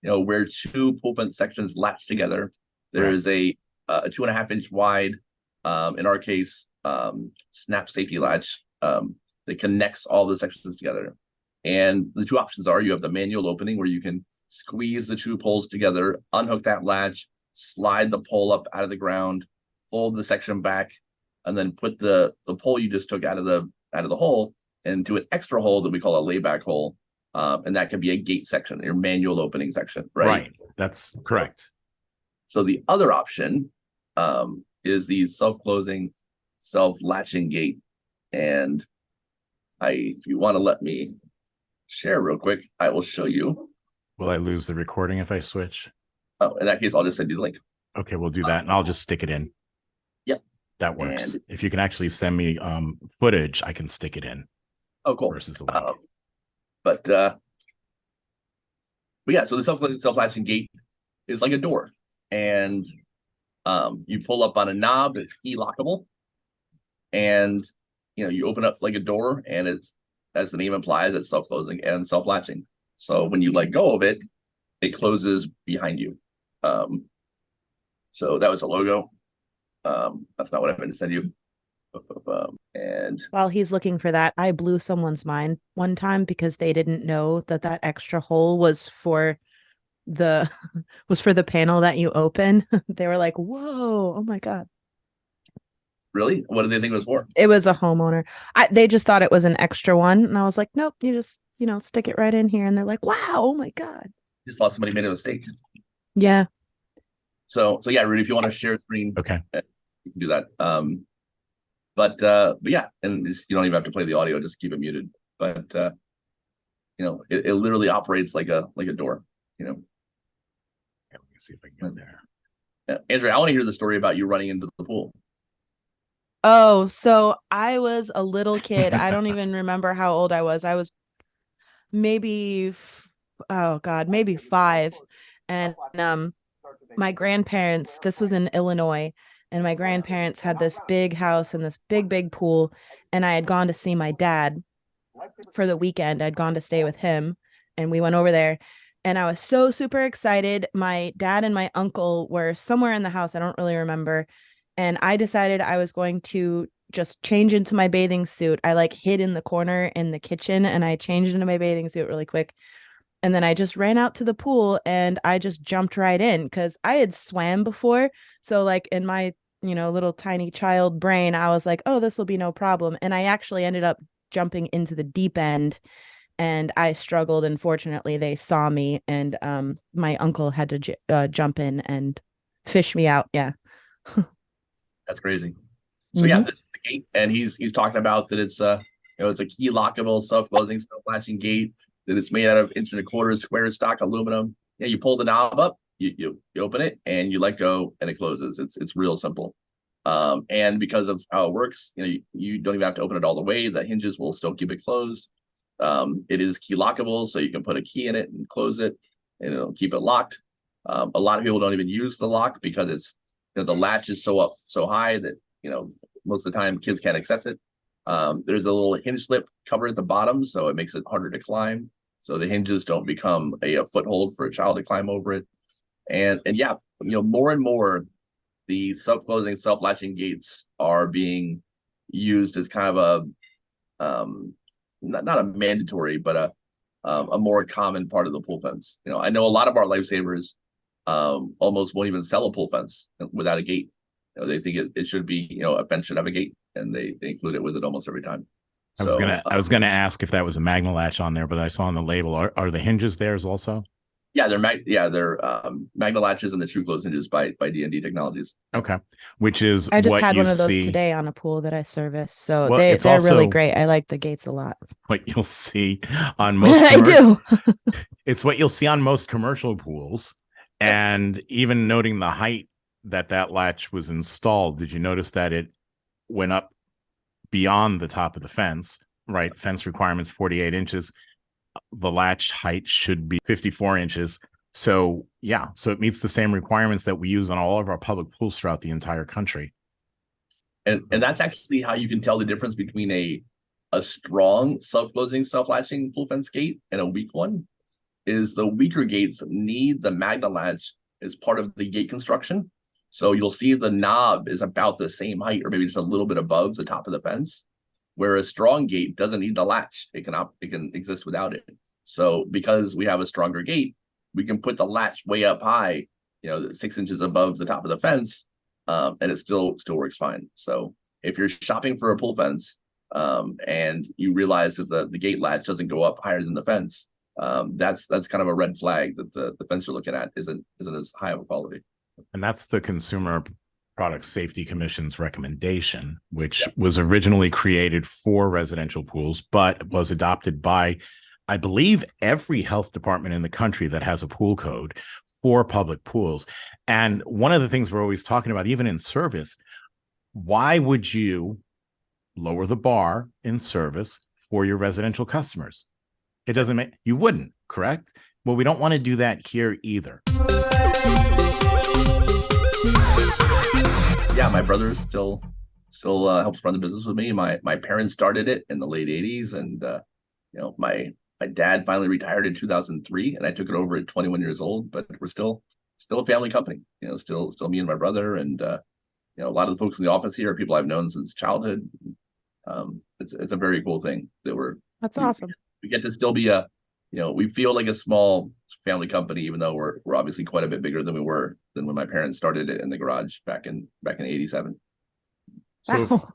where two pool fence sections latch together. There is a 2.5-inch wide, in our case, snap safety latch that connects all the sections together. And the two options are: you have the manual opening where you can squeeze the two poles together, unhook that latch, slide the pole up out of the ground, fold the section back, and then put the pole you just took out of the hole into an extra hole that we call a layback hole And that can be a gate section, your manual opening section, right? Right. That's correct. So the other option is the self-closing, self-latching gate. And if you want to let me share real quick, I will show you. Will I lose the recording if I switch? Oh, in that case, I'll just send you the link. Okay, we'll do that, and I'll just stick it in. Yep. That works. And if you can actually send me footage, I can stick it in. Oh, cool. Versus the link. But yeah, so the self-closing, self-latching gate is like a door, and you pull up on a knob. It's key lockable, and you open up like a door, and it's, as the name implies, it's self-closing and self-latching. So when you let go of it, it closes behind you. So that was a logo. That's not what I meant to send you. And while he's looking for that, I blew someone's mind one time because they didn't know that extra hole was for the panel that you open. They were like, "Whoa, oh my God." Really? What did they think it was for? It was a homeowner. They just thought it was an extra one. And I was like, nope, you just, stick it right in here. And they're like, wow, oh my God. Just thought somebody made a mistake. Yeah. So yeah, Rudy, if you want to share screen, okay, you can do that. But yeah, and you don't even have to play the audio, just keep it muted. But it literally operates like a door, Yeah, let me see if I can get there. Yeah. Andrea, I want to hear the story about you running into the pool. Oh, so I was a little kid. I don't even remember how old I was. I was maybe, maybe 5. And my grandparents, this was in Illinois, and my grandparents had this big house and this big pool. And I had gone to see my dad for the weekend. I'd gone to stay with him, and we went over there. And I was so super excited. My dad and my uncle were somewhere in the house. I don't really remember. And I decided I was going to just change into my bathing suit. I hid in the corner in the kitchen, and I changed into my bathing suit really quick. And then I just ran out to the pool, and I just jumped right in because I had swam before. So in my, little tiny child brain, I was like, oh, this will be no problem. And I actually ended up jumping into the deep end, and I struggled. And fortunately, they saw me, and my uncle had to jump in and fish me out. Yeah. That's crazy. So yeah, this is the gate, and he's talking about that it's it's a key lockable, self-closing, self-latching gate, that it's made out of 1.25-inch square stock aluminum. Yeah, you pull the knob up, you open it, and you let go, and it closes. It's real simple. And because of how it works, you don't even have to open it all the way. The hinges will still keep it closed. It is key lockable, so you can put a key in it and close it, and it'll keep it locked. A lot of people don't even use the lock because it's the latch is so high that most of the time kids can't access it. There's a little hinge slip cover at the bottom, so it makes it harder to climb. So the hinges don't become a foothold for a child to climb over it. And yeah, more and more the self-closing, self-latching gates are being used as kind of a not a mandatory, but a more common part of the pool fence. I know a lot of our lifesavers almost won't even sell a pool fence without a gate. They think it should be, a fence should have a gate, and they include it with it almost every time. I was gonna ask if that was a Magna latch on there, but I saw on the label. Are the hinges theirs also? Yeah, they're Magna latches and the True Close hinges by D&D Technologies. Okay, which is I just what had you one of those see today on a pool that I service, so Well, they're also really great. I like the gates a lot. what you'll see on most. I do. It's what you'll see on most commercial pools, and even noting the height that latch was installed. Did you notice that it went up beyond the top of the fence? Right, fence requirements 48 inches. The latch height should be 54 inches. So yeah, so it meets the same requirements that we use on all of our public pools throughout the entire country. And that's actually how you can tell the difference between a strong self-closing, self-latching pool fence gate and a weak one. Is the weaker gates need the Magna latch as part of the gate construction. So you'll see the knob is about the same height, or maybe just a little bit above the top of the fence, where a strong gate doesn't need the latch. It can exist without it. So because we have a stronger gate, we can put the latch way up high, 6 inches above the top of the fence, and it still works fine. So if you're shopping for a pool fence, and you realize that the gate latch doesn't go up higher than the fence, that's kind of a red flag that the fence you're looking at isn't as high of a quality. And that's the Consumer Product Safety Commission's recommendation, which was originally created for residential pools, but was adopted by, I believe, every health department in the country that has a pool code for public pools. And one of the things we're always talking about, even in service, why would you lower the bar in service for your residential customers? It doesn't make, you wouldn't, correct? Well, we don't want to do that here either. Yeah, my brother still helps run the business with me. My parents started it in the late 80s, and my dad finally retired in 2003, and I took it over at 21 years old. But we're still a family company. Still me and my brother, and a lot of the folks in the office here are people I've known since childhood. It's a very cool thing that that's awesome. We get to still be we feel like a small family company, even though we're obviously quite a bit bigger than when my parents started it in the garage back in 87. So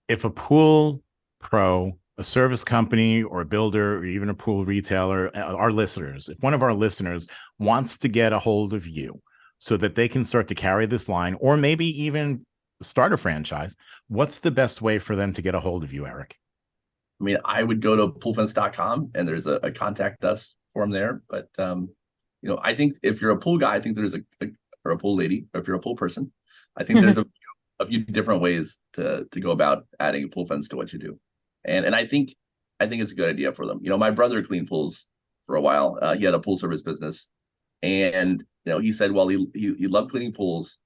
if a pool pro, a service company or a builder, or even a pool retailer, our listeners, if one of our listeners wants to get a hold of you so that they can start to carry this line, or maybe even start a franchise, what's the best way for them to get a hold of you, Eric? I mean, I would go to poolfence.com, and there's a contact us form there. But I think if you're a pool guy, I think there's or a pool lady, or if you're a pool person, I think there's a few different ways to go about adding a pool fence to what you do. And I think it's a good idea for them. My brother cleaned pools for a while. He had a pool service business, and he said, well, he loved cleaning pools.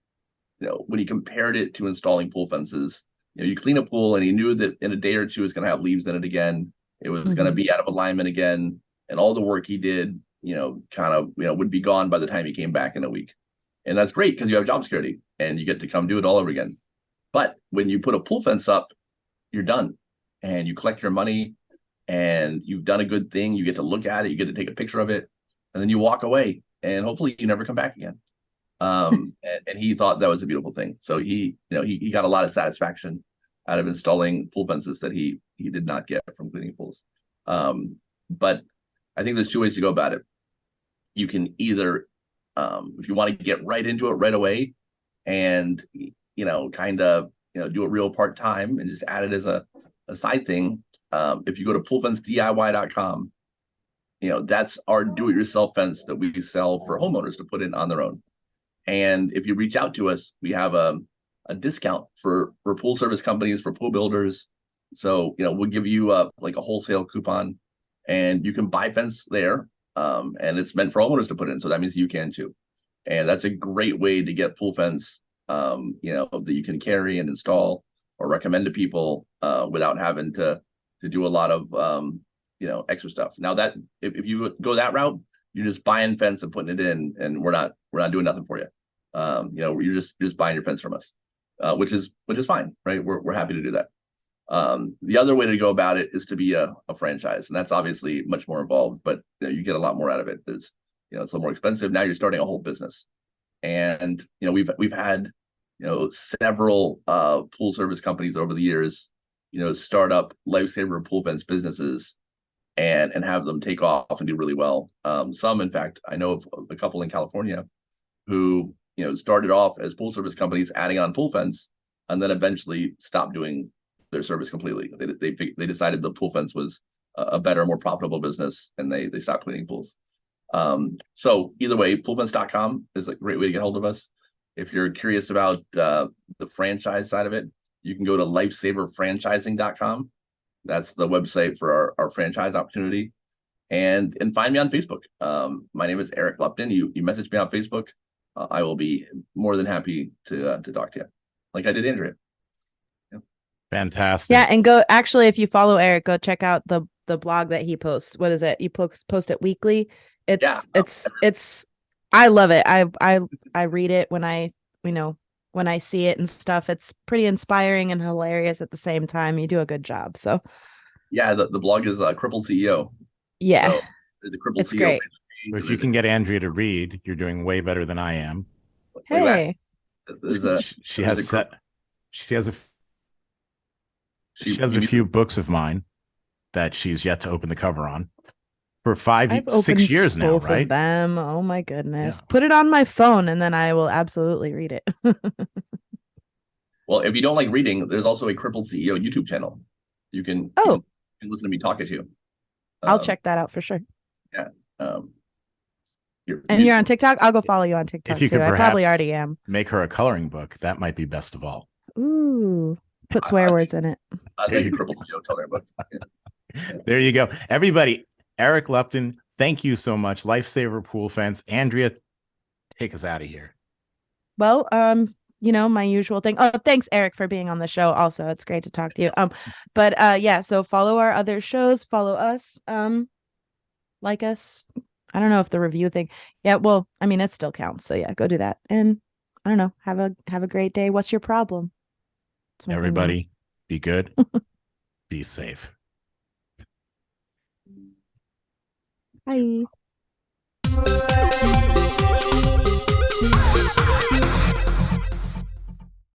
When he compared it to installing pool fences, you clean a pool, and he knew that in a day or two it's going to have leaves in it again. It was going to be out of alignment again, and all the work he did, would be gone by the time he came back in a week. And that's great because you have job security and you get to come do it all over again. But when you put a pool fence up, you're done, and you collect your money, and you've done a good thing. You get to look at it, you get to take a picture of it, and then you walk away, and hopefully you never come back again. And he thought that was a beautiful thing. So he got a lot of satisfaction out of installing pool fences that he did not get from cleaning pools. But I think there's two ways to go about it. You can either, if you want to get right into it right away, and do it real part time and just add it as a side thing. If you go to poolfencediy.com, that's our do-it-yourself fence that we sell for homeowners to put in on their own. And if you reach out to us, we have a discount for pool service companies, for pool builders. So, we'll give you a wholesale coupon, and you can buy fence there. And it's meant for homeowners to put in. So that means you can too. And that's a great way to get pool fence, that you can carry and install or recommend to people without having to do a lot of, extra stuff. Now that if you go that route, you're just buying fence and putting it in, and we're not doing nothing for you. You're just buying your fence from us, which is fine, right? We're happy to do that. The other way to go about it is to be a franchise, and that's obviously much more involved, but you get a lot more out of it. There's, it's a little more expensive. Now you're starting a whole business, and we've had several pool service companies over the years, start up lifesaver pool fence businesses and have them take off and do really well. Some, in fact, I know of a couple in California who started off as pool service companies adding on pool fence, and then eventually stopped doing their service completely. They decided the pool fence was a better, more profitable business, and they stopped cleaning pools. So either way, poolfence.com is a great way to get hold of us. If you're curious about the franchise side of it, you can go to lifesaverfranchising.com. That's the website for our franchise opportunity. And find me on Facebook. My name is Eric Lupton. You message me on Facebook. I will be more than happy to talk to you, like I did Andrea. Yeah. Fantastic. Yeah, and go, actually, if you follow Eric, go check out the blog that he posts. What is it? You post it weekly. It's I love it. I read it when I see it and stuff. It's pretty inspiring and hilarious at the same time. You do a good job. So yeah, the blog is Crippled CEO. Yeah. So there's a Crippled it's CEO. Great. If you can get Andrea to read, you're doing way better than I am. Hey. She has a few books of mine that she's yet to open the cover on. for I've 6 opened years now, both right? of them. Oh my goodness. Yeah. Put it on my phone and then I will absolutely read it. Well, if you don't like reading, there's also a Crippled CEO YouTube channel. You can, Oh, you can listen to me talk at you. I'll check that out for sure. Yeah. And you're on TikTok? I'll go follow you on TikTok If you too. could I probably perhaps already am. make her a coloring book, that might be best of all. Ooh, put swear words in it. I'd make a Crippled CEO coloring book. Yeah. There you go. Everybody, Eric Lupton, thank you so much. Lifesaver Pool Fence. Andrea, take us out of here. Well, my usual thing. Oh, thanks, Eric, for being on the show. Also, it's great to talk to you. But yeah, so follow our other shows, follow us, like us. I don't know if the review thing. Yeah, well, I mean, it still counts. So yeah, go do that. And I don't know, have a great day. What's your problem? Everybody, be good. Be safe. Bye.